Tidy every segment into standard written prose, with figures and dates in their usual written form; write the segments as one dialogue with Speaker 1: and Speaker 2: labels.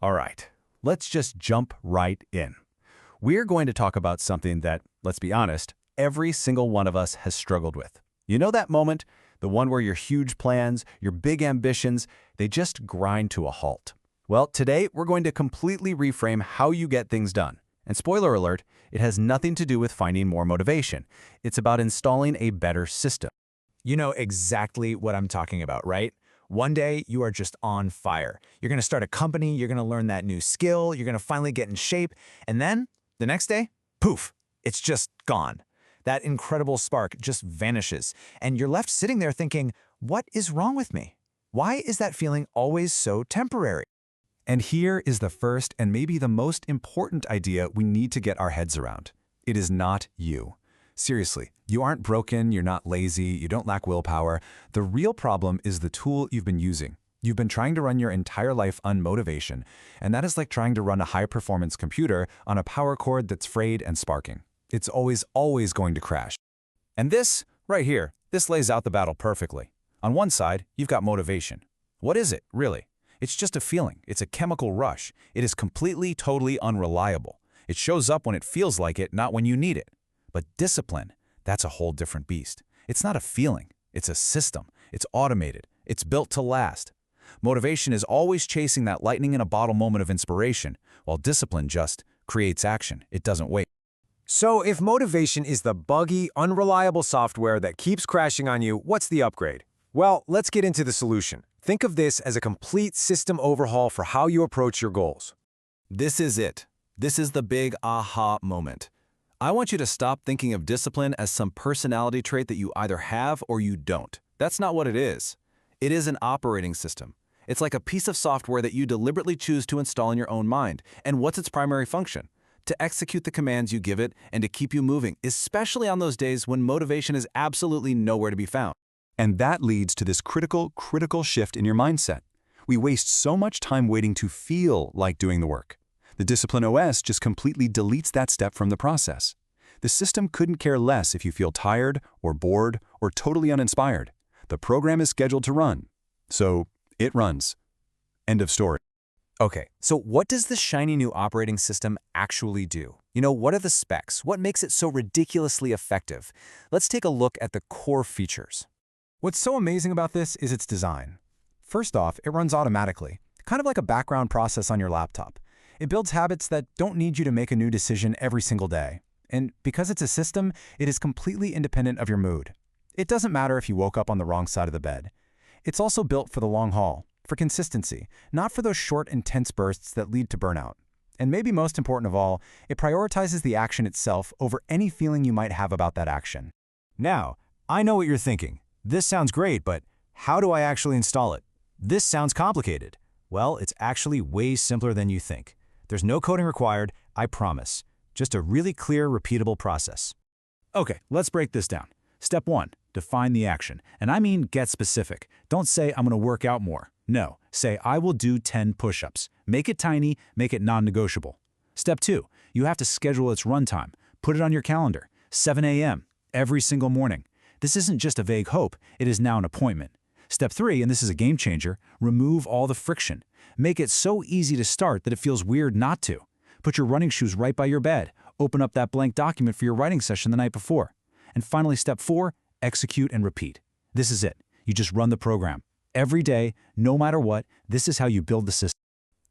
Speaker 1: All right, let's just jump right in. We're going to talk about something that, let's be honest, every single one of us has struggled with. You know that moment? The one where your huge plans, your big ambitions, they just grind to a halt. Well, today we're going to completely reframe how you get things done. And spoiler alert, it has nothing to do with finding more motivation. It's about installing a better system.
Speaker 2: You know exactly what I'm talking about, right? One day, you are just on fire. You're going to start a company, you're going to learn that new skill, you're going to finally get in shape, and then, the next day, poof, it's just gone. That incredible spark just vanishes, and you're left sitting there thinking, what is wrong with me? Why is that feeling always so temporary?
Speaker 1: And here is the first and maybe the most important idea we need to get our heads around. It is not you. Seriously, you aren't broken, you're not lazy, you don't lack willpower. The real problem is the tool you've been using. You've been trying to run your entire life on motivation, and that is like trying to run a high-performance computer on a power cord that's frayed and sparking. It's always going to crash. And this, right here, this lays out the battle perfectly. On one side, you've got motivation. What is it, really? It's just a feeling. It's a chemical rush. It is completely, totally unreliable. It shows up when it feels like it, not when you need it. But discipline, that's a whole different beast. It's not a feeling. It's a system. It's automated. It's built to last. Motivation is always chasing that lightning-in-a-bottle moment of inspiration, while discipline just creates action. It doesn't wait.
Speaker 3: So if motivation is the buggy, unreliable software that keeps crashing on you, what's the upgrade? Well, let's get into the solution. Think of this as a complete system overhaul for how you approach your goals.
Speaker 1: This is it. This is the big aha moment. I want you to stop thinking of discipline as some personality trait that you either have or you don't. That's not what it is. It is an operating system. It's like a piece of software that you deliberately choose to install in your own mind. And what's its primary function? To execute the commands you give it and to keep you moving, especially on those days when motivation is absolutely nowhere to be found. And that leads to this critical shift in your mindset. We waste so much time waiting to feel like doing the work. The Discipline OS just completely deletes that step from the process. The system couldn't care less if you feel tired or bored or totally uninspired. The program is scheduled to run, so it runs. End of story.
Speaker 2: Okay, so what does the shiny new operating system actually do? You know, what are the specs? What makes it so ridiculously effective? Let's take a look at the core features.
Speaker 3: What's so amazing about this is its design. First off, it runs automatically, kind of like a background process on your laptop. It builds habits that don't need you to make a new decision every single day. And because it's a system, it is completely independent of your mood. It doesn't matter if you woke up on the wrong side of the bed. It's also built for the long haul, for consistency, not for those short, intense bursts that lead to burnout. And maybe most important of all, it prioritizes the action itself over any feeling you might have about that action.
Speaker 2: Now, I know what you're thinking. This sounds great, but how do I actually install it? This sounds complicated. Well, it's actually way simpler than you think. There's no coding required, I promise. Just a really clear, repeatable process. Okay, let's break this down. Step 1, define the action. And I mean get specific. Don't say I'm going to work out more. No, say I will do 10 push-ups. Make it tiny, make it non-negotiable. Step 2, you have to schedule its runtime. Put it on your calendar, 7 a.m., every single morning. This isn't just a vague hope, it is now an appointment. Step 3, and this is a game changer, remove all the friction. Make it so easy to start that it feels weird not to. Put your running shoes right by your bed. Open up that blank document for your writing session the night before. And finally, step 4, execute and repeat. This is it. You just run the program. Every day, no matter what, this is how you build the system.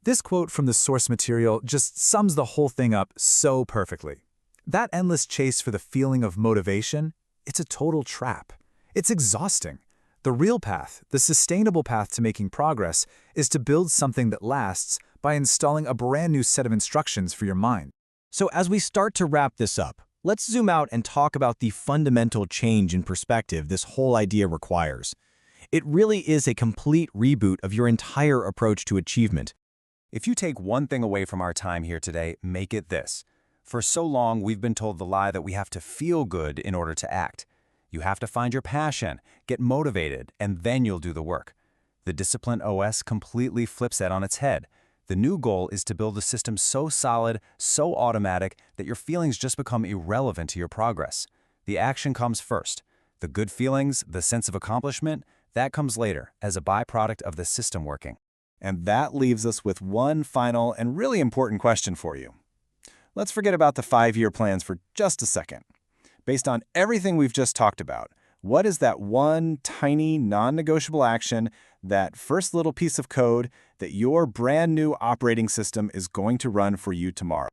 Speaker 3: This quote from the source material just sums the whole thing up so perfectly. That endless chase for the feeling of motivation, it's a total trap. It's exhausting. The real path, the sustainable path to making progress, is to build something that lasts by installing a brand new set of instructions for your mind.
Speaker 2: So as we start to wrap this up, let's zoom out and talk about the fundamental change in perspective this whole idea requires. It really is a complete reboot of your entire approach to achievement.
Speaker 1: If you take one thing away from our time here today, make it this. For so long, we've been told the lie that we have to feel good in order to act. You have to find your passion, get motivated, and then you'll do the work. The Discipline OS completely flips that on its head. The new goal is to build a system so solid, so automatic, that your feelings just become irrelevant to your progress. The action comes first. The good feelings, the sense of accomplishment, that comes later as a byproduct of the system working.
Speaker 3: And that leaves us with one final and really important question for you. Let's forget about the 5-year plans for just a second. Based on everything we've just talked about, what is that one tiny, non-negotiable action, that first little piece of code that your brand new operating system is going to run for you tomorrow?